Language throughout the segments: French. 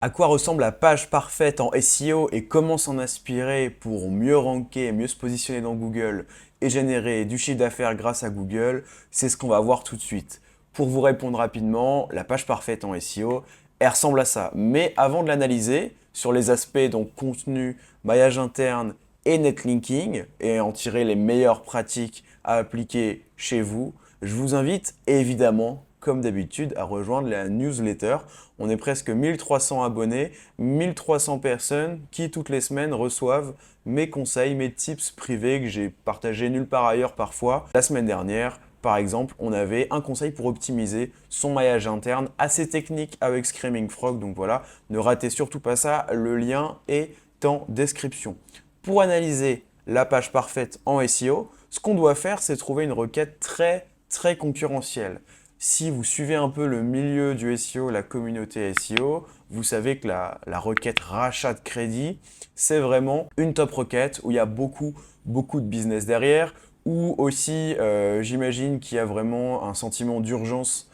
À quoi ressemble la page parfaite en SEO et comment s'en inspirer pour mieux ranker, mieux se positionner dans Google et générer du chiffre d'affaires grâce à Google, c'est ce qu'on va voir tout de suite. Pour vous répondre rapidement, la page parfaite en SEO, elle ressemble à ça. Mais avant de l'analyser, sur les aspects donc contenu, maillage interne et netlinking, et en tirer les meilleures pratiques à appliquer chez vous, je vous invite évidemment, comme d'habitude, à rejoindre la newsletter. On est presque 1300 abonnés, 1300 personnes qui toutes les semaines reçoivent mes conseils, mes tips privés que j'ai partagés nulle part ailleurs parfois. La semaine dernière, par exemple, on avait un conseil pour optimiser son maillage interne assez technique avec Screaming Frog. Donc voilà, ne ratez surtout pas ça, le lien est en description. Pour analyser la page parfaite en SEO, ce qu'on doit faire, c'est trouver une requête très concurrentielle. Si vous suivez un peu le milieu du SEO, la communauté SEO, vous savez que la requête rachat de crédit, c'est vraiment une top requête où il y a beaucoup de business derrière, ou aussi j'imagine qu'il y a vraiment un sentiment d'urgence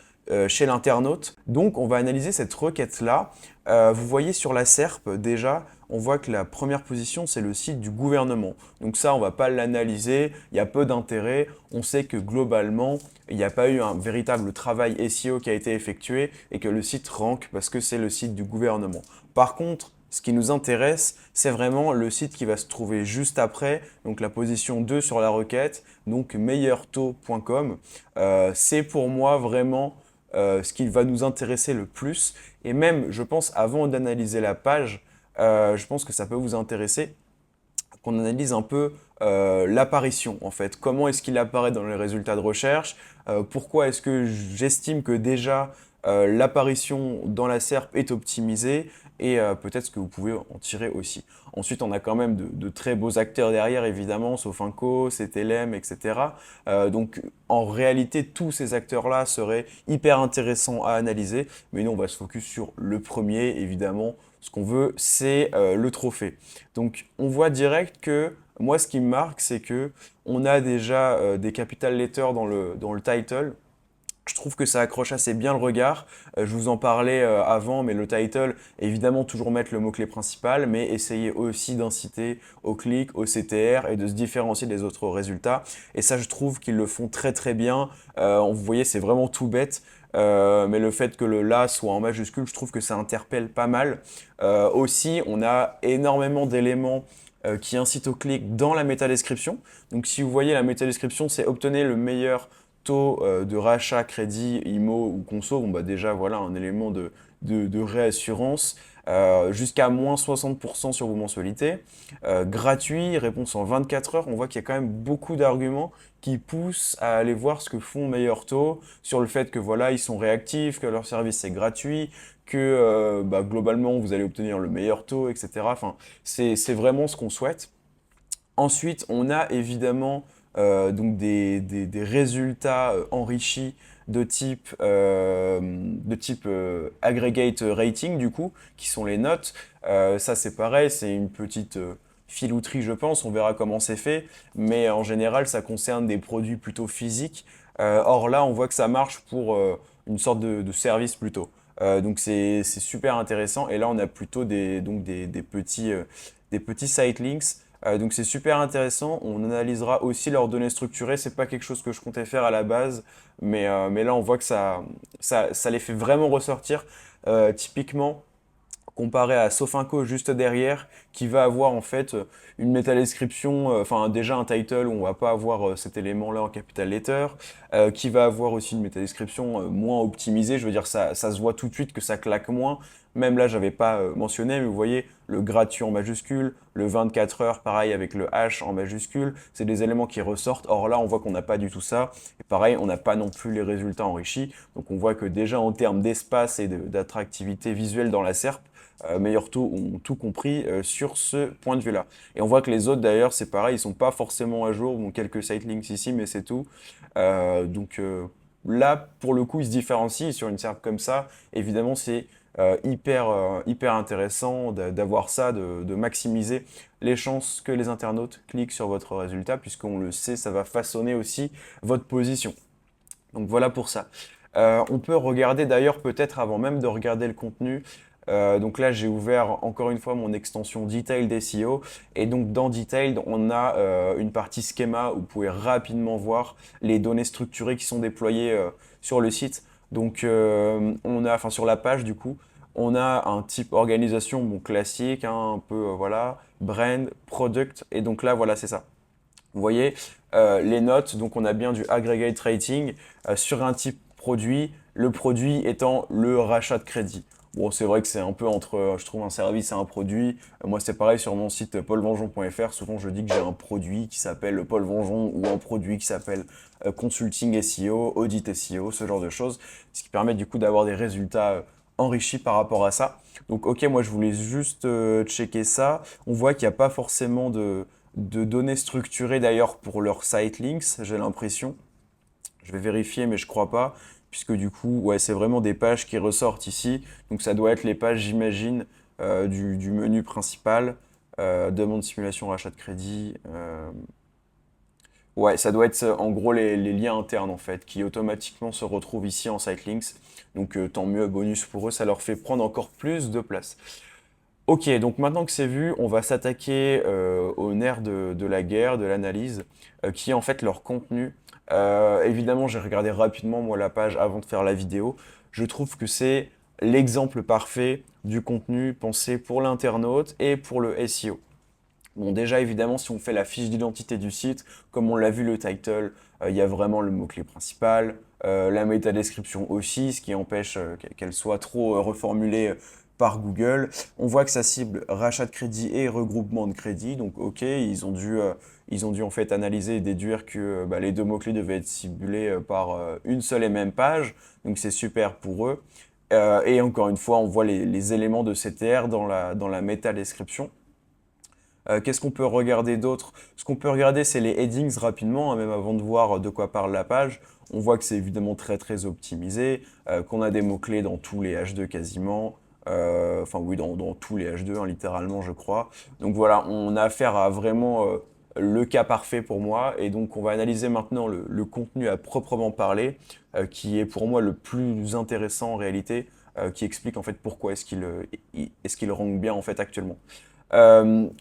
chez l'internaute. Donc on va analyser cette requête-là. Vous voyez sur la SERP déjà, on voit que la première position, c'est le site du gouvernement. Donc ça, on ne va pas l'analyser, il y a peu d'intérêt. On sait que globalement, il n'y a pas eu un véritable travail SEO qui a été effectué et que le site rank parce que c'est le site du gouvernement. Par contre, ce qui nous intéresse, c'est vraiment le site qui va se trouver juste après, donc la position 2 sur la requête, donc meilleurtaux.com. C'est pour moi vraiment ce qui va nous intéresser le plus. Et même, je pense, avant d'analyser la page, je pense que ça peut vous intéresser qu'on analyse un peu l'apparition en fait. Comment est-ce qu'il apparaît dans les résultats de recherche? Pourquoi est-ce que j'estime que déjà l'apparition dans la SERP est optimisée? Et peut-être ce que vous pouvez en tirer aussi. Ensuite, on a quand même de très beaux acteurs derrière, évidemment, Sofinco, CTLM, etc. Donc, en réalité, tous ces acteurs-là seraient hyper intéressants à analyser. Mais nous, on va se focus sur le premier, évidemment. Ce qu'on veut, c'est le trophée. Donc, on voit direct que moi, ce qui me marque, c'est que on a déjà des capital letters dans le title. Je trouve que ça accroche assez bien le regard. Je vous en parlais avant, mais le title, évidemment, toujours mettre le mot-clé principal, mais essayer aussi d'inciter au clic, au CTR et de se différencier des autres résultats. Et ça, je trouve qu'ils le font très bien. Vous voyez, c'est vraiment tout bête. Mais le fait que le là soit en majuscule, je trouve que ça interpelle pas mal. Aussi, on a énormément d'éléments qui incitent au clic dans la métadescription. Donc si vous voyez la métadescription, c'est obtenez le meilleur taux de rachat, crédit, IMO ou conso. Bon bah déjà voilà un élément de réassurance. Jusqu'à moins 60% sur vos mensualités. Gratuit, réponse en 24 heures. On voit qu'il y a quand même beaucoup d'arguments qui poussent à aller voir ce que font Meilleur Taux sur le fait que voilà, ils sont réactifs, que leur service c'est gratuit, que bah, globalement vous allez obtenir le meilleur taux, etc. Enfin, c'est vraiment ce qu'on souhaite. Ensuite, on a évidemment donc des résultats enrichis de type aggregate rating, du coup, qui sont les notes. Ça, c'est pareil, c'est une petite filouterie, je pense. On verra comment c'est fait. Mais en général, ça concerne des produits plutôt physiques. Or là, on voit que ça marche pour une sorte de service plutôt. Donc c'est super intéressant. Et là, on a plutôt des petits sitelinks. Donc c'est super intéressant. On analysera aussi leurs données structurées. C'est pas quelque chose que je comptais faire à la base, mais là on voit que ça les fait vraiment ressortir. Typiquement, comparé à Sofinco juste derrière, qui va avoir en fait une métadescription, enfin déjà un title où on va pas avoir cet élément-là en capital letter, qui va avoir aussi une métadescription moins optimisée. Je veux dire, ça se voit tout de suite que ça claque moins. Même là, j'avais pas mentionné, mais vous voyez, le gratuit en majuscule, le 24 heures, pareil avec le H en majuscule, c'est des éléments qui ressortent. Or là, on voit qu'on n'a pas du tout ça. Et pareil, on n'a pas non plus les résultats enrichis. Donc on voit que déjà en termes d'espace et d'attractivité visuelle dans la SERP, Meilleur Taux ont tout compris sur ce point de vue-là. Et on voit que les autres d'ailleurs, c'est pareil, ils sont pas forcément à jour. Bon, quelques sitelinks ici, mais c'est tout. Là, pour le coup, ils se différencient sur une SERP comme ça. Évidemment, c'est hyper intéressant d'avoir ça, de maximiser les chances que les internautes cliquent sur votre résultat, puisqu'on le sait, ça va façonner aussi votre position. Donc voilà pour ça. On peut regarder d'ailleurs peut-être avant même de regarder le contenu, Donc là, j'ai ouvert encore une fois mon extension Detailed SEO. Et donc dans Detailed, on a une partie schéma où vous pouvez rapidement voir les données structurées qui sont déployées sur le site. Donc enfin sur la page du coup, on a un type organisation bon, classique, hein, un peu voilà, brand, product. Et donc là, voilà, c'est ça. Vous voyez, les notes, donc on a bien du aggregate rating sur un type produit, le produit étant le rachat de crédit. Bon, c'est vrai que c'est un peu entre, je trouve, un service et un produit. Moi, c'est pareil sur mon site paulvengeon.fr. Souvent, je dis que j'ai un produit qui s'appelle Paul Vengeon ou un produit qui s'appelle Consulting SEO, Audit SEO, ce genre de choses. Ce qui permet du coup d'avoir des résultats enrichis par rapport à ça. Donc, ok, moi, je voulais juste checker ça. On voit qu'il n'y a pas forcément de données structurées d'ailleurs pour leurs site links, j'ai l'impression. Je vais vérifier, mais je crois pas, puisque du coup, ouais, c'est vraiment des pages qui ressortent ici. Donc ça doit être les pages, j'imagine, du menu principal, demande simulation rachat de crédit. Ouais, ça doit être en gros les liens internes en fait, qui automatiquement se retrouvent ici en site links. Donc tant mieux, bonus pour eux, ça leur fait prendre encore plus de place. Ok, donc maintenant que c'est vu, on va s'attaquer au nerf de la guerre, de l'analyse, qui est en fait leur contenu. Évidemment, j'ai regardé rapidement moi la page avant de faire la vidéo. Je trouve que c'est l'exemple parfait du contenu pensé pour l'internaute et pour le SEO. Bon, déjà, évidemment, si on fait la fiche d'identité du site, comme on l'a vu le title, il y a vraiment le mot-clé principal, la métadescription aussi, ce qui empêche qu'elle soit trop reformulée par Google. On voit que ça cible rachat de crédit et regroupement de crédit, donc ok, ils ont dû en fait analyser et déduire que bah, les deux mots-clés devaient être ciblés par une seule et même page, donc c'est super pour eux. Et encore une fois, on voit les éléments de CTR dans la métadescription. Qu'est-ce qu'on peut regarder d'autre? Ce qu'on peut regarder, c'est les headings rapidement, hein, même avant de voir de quoi parle la page. On voit que c'est évidemment très très optimisé, qu'on a des mots-clés dans tous les H2 quasiment. Enfin oui, dans tous les H2, hein, littéralement, je crois. Donc voilà, on a affaire à vraiment le cas parfait pour moi. Et donc on va analyser maintenant le contenu à proprement parler, qui est pour moi le plus intéressant en réalité, qui explique en fait pourquoi est-ce qu'il rank bien en fait actuellement.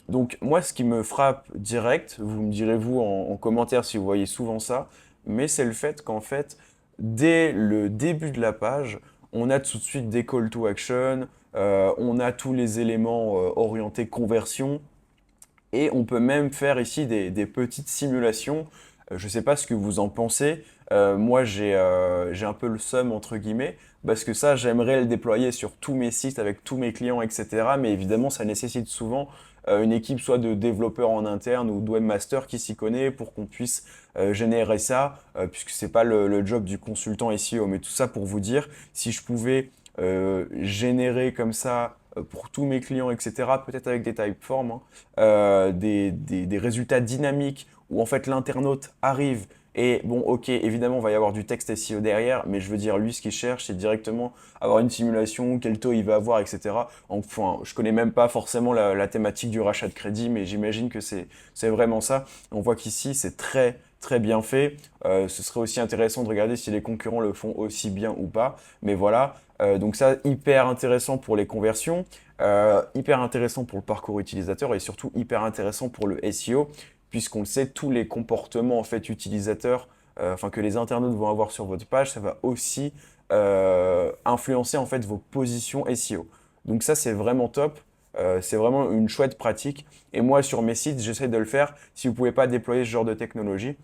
Donc moi, ce qui me frappe direct, vous me direz vous en commentaire si vous voyez souvent ça, mais c'est le fait qu'en fait, dès le début de la page, on a tout de suite des call to action, on a tous les éléments orientés conversion, et on peut même faire ici des petites simulations. Je ne sais pas ce que vous en pensez. Moi, j'ai un peu le seum, entre guillemets, parce que ça, j'aimerais le déployer sur tous mes sites avec tous mes clients, etc. Mais évidemment, ça nécessite souvent une équipe soit de développeurs en interne ou de webmaster qui s'y connaît pour qu'on puisse générer ça, puisque c'est pas le job du consultant SEO. Mais tout ça pour vous dire, si je pouvais générer comme ça pour tous mes clients, etc., peut-être avec des typeforms, hein, des résultats dynamiques où en fait l'internaute arrive et bon, ok, évidemment, il va y avoir du texte SEO derrière, mais je veux dire, lui, ce qu'il cherche, c'est directement avoir une simulation, quel taux il va avoir, etc. Enfin, je connais même pas forcément la thématique du rachat de crédit, mais j'imagine que c'est vraiment ça. On voit qu'ici, c'est très, très bien fait. Ce serait aussi intéressant de regarder si les concurrents le font aussi bien ou pas. Mais voilà, donc ça, hyper intéressant pour les conversions, hyper intéressant pour le parcours utilisateur et surtout hyper intéressant pour le SEO puisqu'on le sait, tous les comportements en fait utilisateurs, enfin que les internautes vont avoir sur votre page, ça va aussi influencer en fait vos positions SEO. Donc ça c'est vraiment top. C'est vraiment une chouette pratique. Et moi sur mes sites, j'essaie de le faire. Si vous ne pouvez pas déployer ce genre de technologie,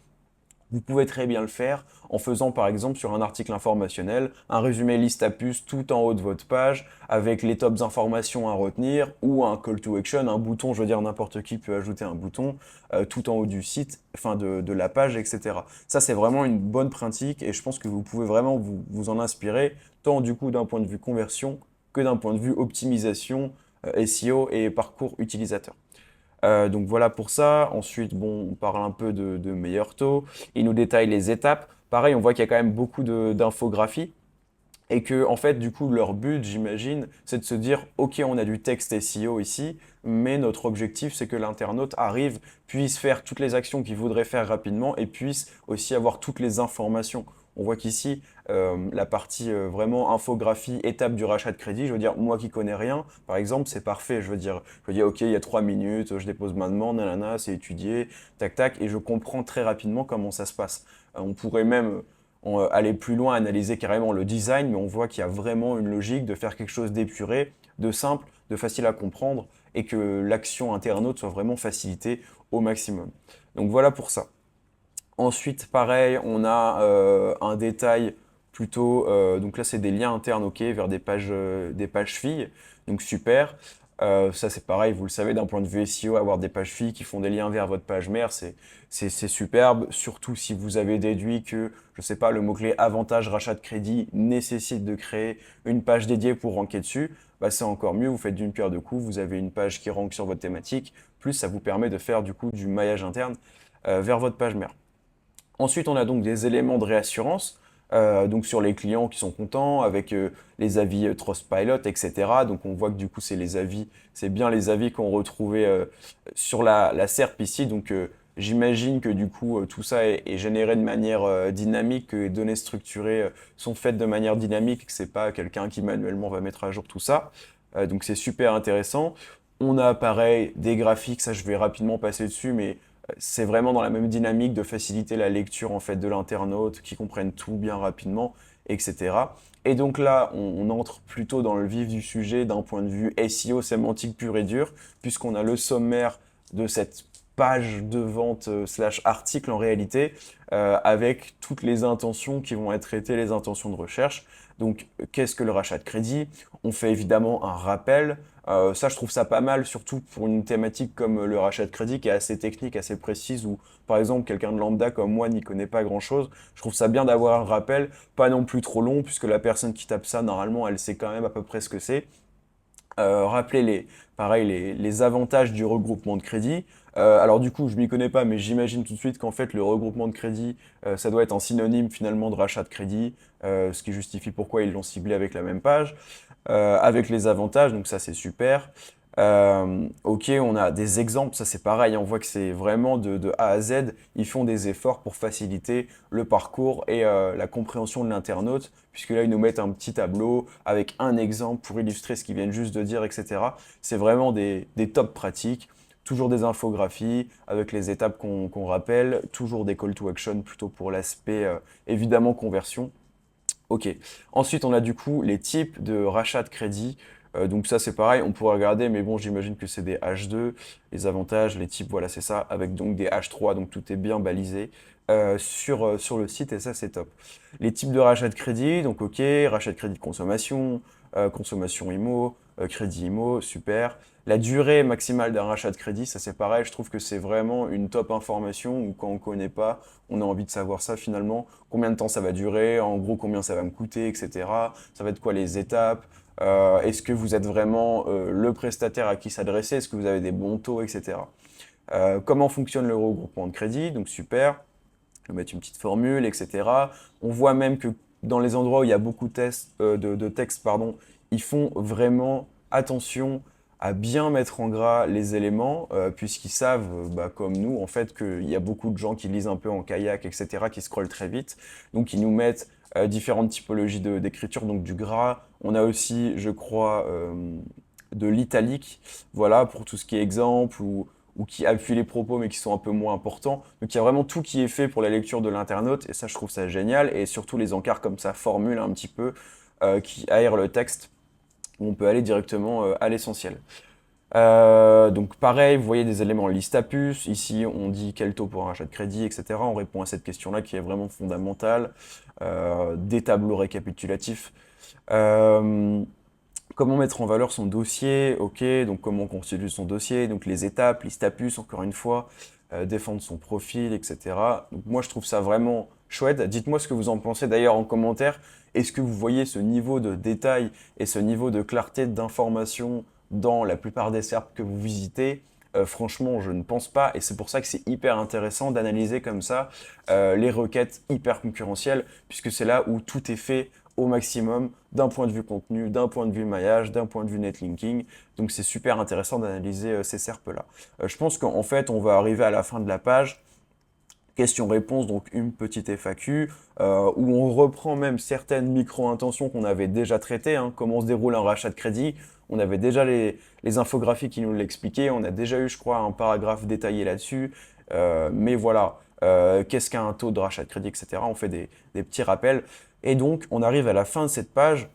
vous pouvez très bien le faire en faisant par exemple sur un article informationnel un résumé liste à puces tout en haut de votre page avec les tops informations à retenir ou un call to action, un bouton, je veux dire n'importe qui peut ajouter un bouton tout en haut du site, enfin de la page, etc. Ça c'est vraiment une bonne pratique et je pense que vous pouvez vraiment vous en inspirer tant du coup d'un point de vue conversion que d'un point de vue optimisation SEO et parcours utilisateur. Donc voilà pour ça. Ensuite, bon, on parle un peu de meilleurs taux. Il nous détaille les étapes. Pareil, on voit qu'il y a quand même beaucoup d'infographies. Et que, en fait, du coup, leur but, j'imagine, c'est de se dire, OK, on a du texte SEO ici, mais notre objectif, c'est que l'internaute arrive, puisse faire toutes les actions qu'il voudrait faire rapidement et puisse aussi avoir toutes les informations. On voit qu'ici, la partie vraiment infographie, étape du rachat de crédit. Je veux dire, moi qui connais rien, par exemple, c'est parfait. Je veux dire, ok, il y a 3 minutes, je dépose ma demande, nanana, c'est étudié, tac tac, et je comprends très rapidement comment ça se passe. On pourrait même aller plus loin, analyser carrément le design, mais on voit qu'il y a vraiment une logique de faire quelque chose d'épuré, de simple, de facile à comprendre, et que l'action internaute soit vraiment facilitée au maximum. Donc voilà pour ça. Ensuite, pareil, on a un détail plutôt, donc là c'est des liens internes, ok, vers des pages filles, donc super. Ça c'est pareil, vous le savez, d'un point de vue SEO, avoir des pages filles qui font des liens vers votre page mère, c'est superbe, surtout si vous avez déduit que, je sais pas, le mot-clé avantage rachat de crédit nécessite de créer une page dédiée pour ranker dessus, bah c'est encore mieux, vous faites d'une pierre deux coups, vous avez une page qui rank sur votre thématique, plus ça vous permet de faire du coup du maillage interne vers votre page mère. Ensuite, on a donc des éléments de réassurance, donc sur les clients qui sont contents, avec les avis Trustpilot, etc. Donc on voit que du coup, c'est bien les avis qu'on retrouvait sur la SERP ici. Donc j'imagine que du coup, tout ça est généré de manière dynamique, que les données structurées sont faites de manière dynamique, que c'est pas quelqu'un qui manuellement va mettre à jour tout ça. Donc c'est super intéressant. On a pareil des graphiques, ça je vais rapidement passer dessus, mais c'est vraiment dans la même dynamique de faciliter la lecture en fait de l'internaute, qui comprenne tout bien rapidement, etc. Et donc là, on entre plutôt dans le vif du sujet d'un point de vue SEO sémantique pur et dur, puisqu'on a le sommaire de cette page de vente slash article en réalité, avec toutes les intentions qui vont être traitées, les intentions de recherche. Donc, qu'est-ce que le rachat de crédit? On fait évidemment un rappel. Ça, je trouve ça pas mal, surtout pour une thématique comme le rachat de crédit qui est assez technique, assez précise, où par exemple quelqu'un de lambda comme moi n'y connaît pas grand-chose. Je trouve ça bien d'avoir un rappel, pas non plus trop long, puisque la personne qui tape ça, normalement, elle sait quand même à peu près ce que c'est. Rappeler pareil, les avantages du regroupement de crédit. Alors du coup, je m'y connais pas, mais j'imagine tout de suite qu'en fait, le regroupement de crédit, ça doit être un synonyme finalement de rachat de crédit, ce qui justifie pourquoi ils l'ont ciblé avec la même page, avec les avantages, donc ça c'est super. Ok, on a des exemples, ça c'est pareil, on voit que c'est vraiment de A à Z, ils font des efforts pour faciliter le parcours et la compréhension de l'internaute, puisque là ils nous mettent un petit tableau avec un exemple pour illustrer ce qu'ils viennent juste de dire, etc. C'est vraiment des top pratiques, toujours des infographies avec les étapes qu'on rappelle, toujours des call to action plutôt pour l'aspect évidemment conversion. Ok. Ensuite, on a du coup les types de rachat de crédit. Donc ça, c'est pareil, on pourrait regarder, mais bon, j'imagine que c'est des H2, les avantages, les types, voilà, c'est ça, avec donc des H3, donc tout est bien balisé sur le site, et ça, c'est top. Les types de rachat de crédit, donc ok, rachat de crédit de consommation, consommation IMO, crédit IMO, super. La durée maximale d'un rachat de crédit, ça c'est pareil, je trouve que c'est vraiment une top information où quand on ne connaît pas, on a envie de savoir ça finalement, combien de temps ça va durer, en gros combien ça va me coûter, etc. Ça va être quoi les étapes, est-ce que vous êtes vraiment le prestataire à qui s'adresser, est-ce que vous avez des bons taux, etc. Comment fonctionne le regroupement de crédit, donc super, je vais mettre une petite formule, etc. On voit même que dans les endroits où il y a beaucoup de textes, pardon, ils font vraiment attention à bien mettre en gras les éléments, puisqu'ils savent, bah, comme nous, en fait, qu'il y a beaucoup de gens qui lisent un peu en kayak, etc., qui scrollent très vite. Donc, ils nous mettent différentes typologies d'écriture, donc du gras. On a aussi, je crois, de l'italique, voilà, pour tout ce qui est exemple ou qui appuient les propos mais qui sont un peu moins importants. Donc il y a vraiment tout qui est fait pour la lecture de l'internaute et ça je trouve ça génial et surtout les encarts comme ça formulent un petit peu qui aèrent le texte où on peut aller directement à l'essentiel. Donc pareil, vous voyez des éléments liste à puce, ici on dit quel taux pour un achat de crédit, etc. On répond à cette question-là qui est vraiment fondamentale. Des tableaux récapitulatifs. Comment mettre en valeur son dossier, ok, donc comment constituer son dossier, donc les étapes, liste à puce, encore une fois, défendre son profil, etc. Donc moi je trouve ça vraiment chouette. Dites-moi ce que vous en pensez d'ailleurs en commentaire. Est-ce que vous voyez ce niveau de détail et ce niveau de clarté d'information dans la plupart des SERP que vous visitez? Franchement, je ne pense pas, et c'est pour ça que c'est hyper intéressant d'analyser comme ça les requêtes hyper concurrentielles, puisque c'est là où tout est fait au maximum d'un point de vue contenu, d'un point de vue maillage, d'un point de vue netlinking. Donc c'est super intéressant d'analyser ces SERP-là. Je pense qu'en fait, on va arriver à la fin de la page. Questions-réponses, donc une petite FAQ, où on reprend même certaines micro-intentions qu'on avait déjà traitées, hein, comment se déroule un rachat de crédit. On avait déjà les infographies qui nous l'expliquaient, on a déjà eu, je crois, un paragraphe détaillé là-dessus. Mais voilà, qu'est-ce qu'un taux de rachat de crédit, etc. On fait des petits rappels. Et donc, on arrive à la fin de cette page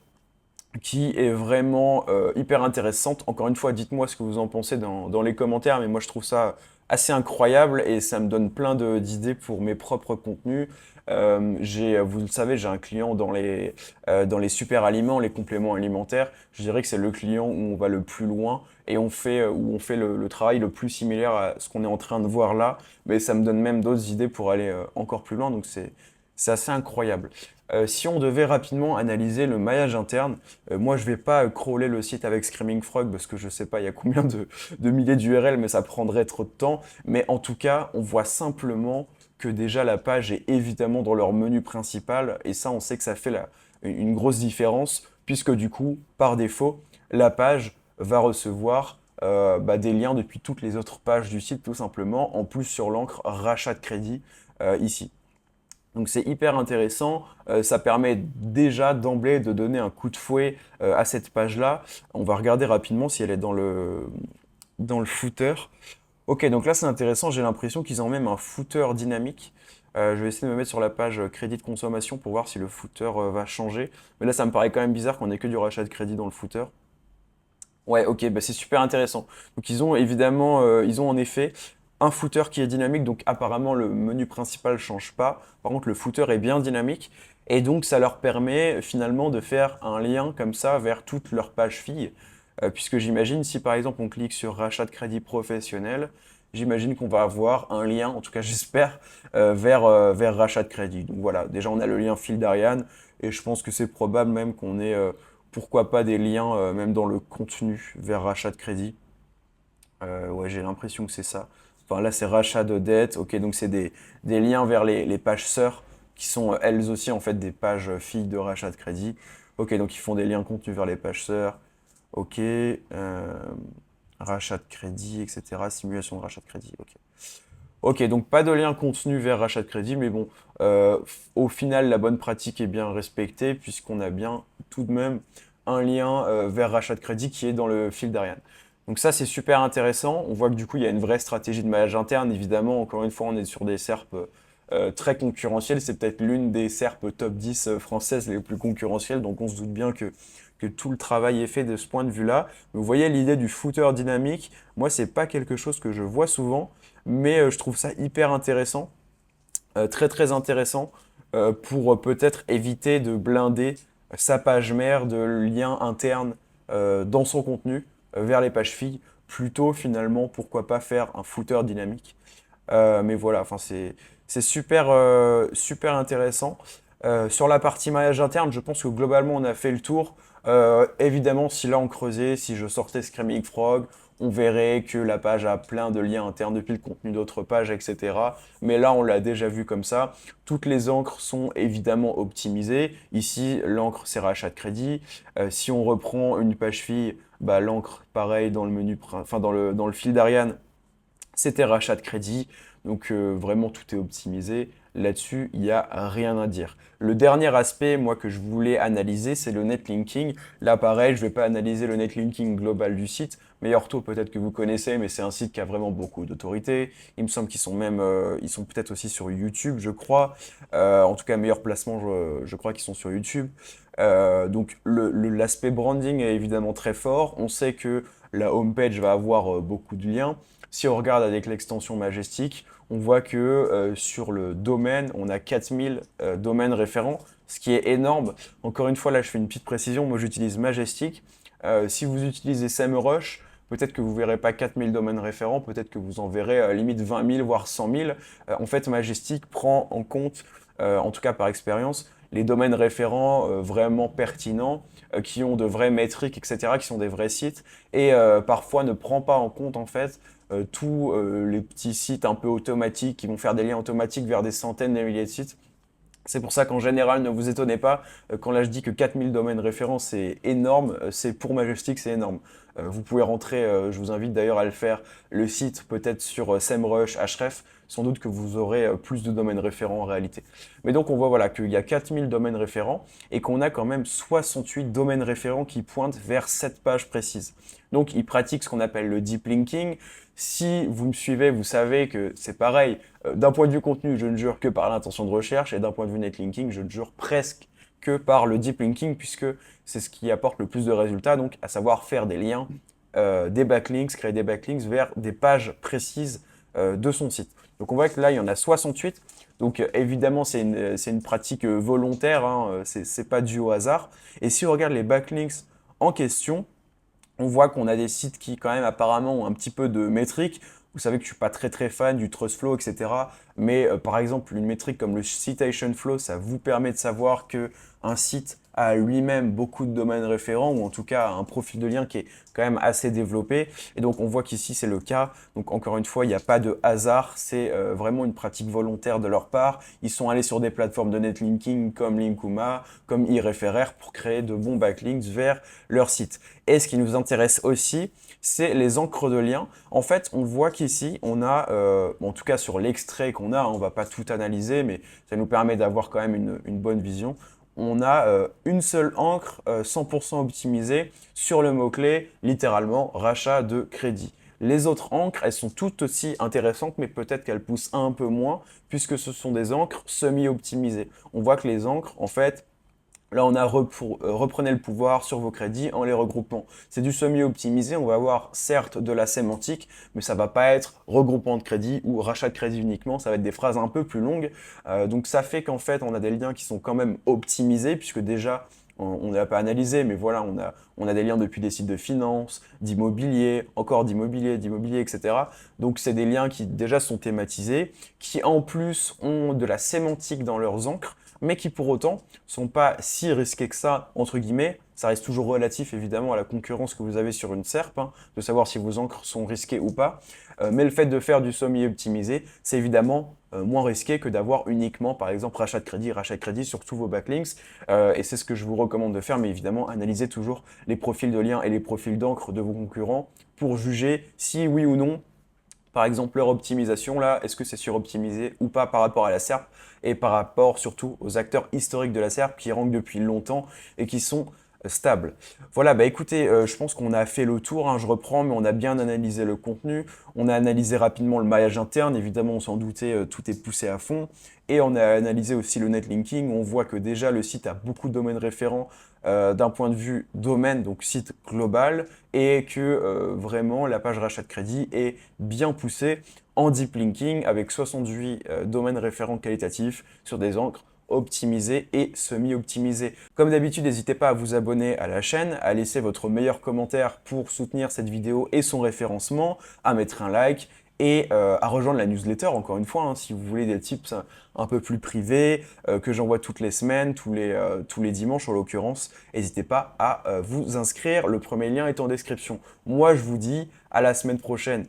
qui est vraiment hyper intéressante. Encore une fois, dites-moi ce que vous en pensez dans les commentaires, mais moi je trouve ça assez incroyable et ça me donne plein d'idées pour mes propres contenus. Vous le savez, j'ai un client dans les super aliments, les compléments alimentaires. Je dirais que c'est le client où on va le plus loin et où on fait le travail le plus similaire à ce qu'on est en train de voir là. Mais ça me donne même d'autres idées pour aller encore plus loin, donc c'est assez incroyable. Si on devait rapidement analyser le maillage interne, moi je vais pas crawler le site avec Screaming Frog parce que je sais pas il y a combien de milliers d'URL, mais ça prendrait trop de temps. Mais en tout cas, on voit simplement que déjà la page est évidemment dans leur menu principal et ça on sait que ça fait une grosse différence puisque du coup, par défaut, la page va recevoir des liens depuis toutes les autres pages du site tout simplement, en plus sur l'encre rachat de crédit ici. Donc c'est hyper intéressant, ça permet déjà d'emblée de donner un coup de fouet à cette page-là. On va regarder rapidement si elle est dans le footer. Ok, donc là c'est intéressant, j'ai l'impression qu'ils ont même un footer dynamique. Je vais essayer de me mettre sur la page crédit de consommation pour voir si le footer va changer. Mais là ça me paraît quand même bizarre qu'on ait que du rachat de crédit dans le footer. Ouais, ok, bah c'est super intéressant. Donc ils ont évidemment, ils ont en effet un footer qui est dynamique, donc apparemment le menu principal ne change pas. Par contre, le footer est bien dynamique et donc ça leur permet finalement de faire un lien comme ça vers toute leur page fille. Puisque j'imagine si par exemple on clique sur rachat de crédit professionnel, j'imagine qu'on va avoir un lien, en tout cas j'espère, vers rachat de crédit. Donc voilà, déjà on a le lien fil d'Ariane et je pense que c'est probable même qu'on ait pourquoi pas des liens même dans le contenu vers rachat de crédit. Ouais, j'ai l'impression que c'est ça. Enfin, là, c'est rachat de dette. Ok, donc c'est des liens vers les pages sœurs qui sont elles aussi en fait des pages filles de rachat de crédit. Ok, donc ils font des liens contenus vers les pages sœurs. Ok, rachat de crédit, etc. Simulation de rachat de crédit. Ok. Ok, donc pas de lien contenu vers rachat de crédit, mais bon, au final, la bonne pratique est bien respectée puisqu'on a bien tout de même un lien vers rachat de crédit qui est dans le fil d'Ariane. Donc ça, c'est super intéressant. On voit que du coup, il y a une vraie stratégie de maillage interne. Évidemment, encore une fois, on est sur des SERP très concurrentielles. C'est peut-être l'une des SERP top 10 françaises les plus concurrentielles. Donc on se doute bien que tout le travail est fait de ce point de vue-là. Vous voyez l'idée du footer dynamique. Moi, c'est pas quelque chose que je vois souvent, mais je trouve ça hyper intéressant, très très intéressant, pour peut-être éviter de blinder sa page mère de liens internes dans son contenu vers les pages filles. Plutôt finalement, pourquoi pas faire un footer dynamique. Mais voilà, enfin c'est super, super intéressant. Sur la partie maillage interne, je pense que globalement on a fait le tour. Évidemment, si là on creusait, si je sortais Screaming Frog, on verrait que la page a plein de liens internes depuis le contenu d'autres pages, etc. Mais là, on l'a déjà vu comme ça. Toutes les encres sont évidemment optimisées. Ici, l'encre, c'est rachat de crédit. Si on reprend une page fille, bah, l'encre, pareil, dans le menu, enfin dans le fil d'Ariane, c'était rachat de crédit. Donc vraiment, tout est optimisé. Là-dessus, il n'y a rien à dire. Le dernier aspect, moi, que je voulais analyser, c'est le netlinking. Là, pareil, je ne vais pas analyser le netlinking global du site. Meilleur peut-être que vous connaissez, mais c'est un site qui a vraiment beaucoup d'autorité. Il me semble qu'ils sont même, ils sont peut-être aussi sur YouTube, je crois. En tout cas, meilleur placement, je crois qu'ils sont sur YouTube. Donc, l'aspect branding est évidemment très fort. On sait que la homepage va avoir beaucoup de liens. Si on regarde avec l'extension Majestic, on voit que sur le domaine, on a 4000 domaines référents, ce qui est énorme. Encore une fois, là, je fais une petite précision. Moi, j'utilise Majestic. Si vous utilisez SEMrush, peut-être que vous ne verrez pas 4000 domaines référents, peut-être que vous en verrez limite 20 000, voire 100 000. En fait, Majestic prend en compte, en tout cas par expérience, les domaines référents vraiment pertinents, qui ont de vraies métriques, etc., qui sont des vrais sites, et parfois ne prend pas en compte en fait tous les petits sites un peu automatiques qui vont faire des liens automatiques vers des centaines de milliers de sites. C'est pour ça qu'en général, ne vous étonnez pas, quand là je dis que 4000 domaines référents, c'est énorme, c'est pour Majestic, c'est énorme. Vous pouvez rentrer, je vous invite d'ailleurs à le faire, le site peut-être sur SEMrush, Href, sans doute que vous aurez plus de domaines référents en réalité. Mais donc on voit voilà, qu'il y a 4000 domaines référents et qu'on a quand même 68 domaines référents qui pointent vers cette page précise. Donc ils pratiquent ce qu'on appelle le deep linking. Si vous me suivez, vous savez que c'est pareil. D'un point de vue contenu, je ne jure que par l'intention de recherche et d'un point de vue netlinking, je ne jure presque que par le deep linking puisque c'est ce qui apporte le plus de résultats, donc à savoir faire des liens, des backlinks, créer des backlinks vers des pages précises de son site. Donc on voit que là, il y en a 68. Donc évidemment, c'est une pratique volontaire, hein, c'est pas dû au hasard. Et si on regarde les backlinks en question, on voit qu'on a des sites qui quand même apparemment ont un petit peu de métriques. Vous savez que je suis pas très fan du TrustFlow, etc. Mais par exemple, une métrique comme le Citation Flow, ça vous permet de savoir que un site a lui-même beaucoup de domaines référents, ou en tout cas un profil de lien qui est quand même assez développé. Et donc on voit qu'ici c'est le cas. Donc encore une fois, il n'y a pas de hasard, c'est vraiment une pratique volontaire de leur part. Ils sont allés sur des plateformes de netlinking comme Linkuma, comme iReferrer pour créer de bons backlinks vers leur site. Et ce qui nous intéresse aussi, c'est les encres de liens. En fait, on voit qu'ici, on a, en tout cas sur l'extrait qu'on a, on va pas tout analyser, mais ça nous permet d'avoir quand même une bonne vision. On a une seule encre 100% optimisée sur le mot-clé, littéralement, rachat de crédit. Les autres encres, elles sont toutes aussi intéressantes, mais peut-être qu'elles poussent un peu moins, puisque ce sont des encres semi-optimisées. On voit que les encres, en fait, là, on a reprenez le pouvoir sur vos crédits en les regroupant. C'est du semi-optimisé, on va avoir certes de la sémantique, mais ça va pas être regroupement de crédits ou rachat de crédit uniquement, ça va être des phrases un peu plus longues. Donc ça fait qu'en fait, on a des liens qui sont quand même optimisés, puisque déjà, on n'a pas analysé, mais voilà, on a des liens depuis des sites de finance, d'immobilier, encore d'immobilier, etc. Donc c'est des liens qui déjà sont thématisés, qui en plus ont de la sémantique dans leurs encres, mais qui pour autant sont pas si risqués que ça, entre guillemets. Ça reste toujours relatif évidemment à la concurrence que vous avez sur une SERP, hein, de savoir si vos encres sont risquées ou pas. Mais le fait de faire du semi-optimisé, c'est évidemment moins risqué que d'avoir uniquement, par exemple, rachat de crédit sur tous vos backlinks. Et c'est ce que je vous recommande de faire, mais évidemment, analysez toujours les profils de liens et les profils d'encre de vos concurrents pour juger si oui ou non par exemple, leur optimisation, là, est-ce que c'est suroptimisé ou pas par rapport à la SERP et par rapport surtout aux acteurs historiques de la SERP qui rankent depuis longtemps et qui sont stables. Voilà, bah écoutez, je pense qu'on a fait le tour, hein, je reprends, mais on a bien analysé le contenu, on a analysé rapidement le maillage interne, évidemment on s'en doutait, tout est poussé à fond, et on a analysé aussi le netlinking, on voit que déjà le site a beaucoup de domaines référents d'un point de vue domaine, donc site global, et que vraiment la page rachat de crédit est bien poussée en deep linking avec 68 domaines référents qualitatifs sur des encres optimisés et semi-optimisés. Comme d'habitude, n'hésitez pas à vous abonner à la chaîne, à laisser votre meilleur commentaire pour soutenir cette vidéo et son référencement, à mettre un like et à rejoindre la newsletter, encore une fois, hein, si vous voulez des tips un peu plus privés, que j'envoie toutes les semaines, tous les dimanches en l'occurrence, n'hésitez pas à vous inscrire, le premier lien est en description. Moi je vous dis à la semaine prochaine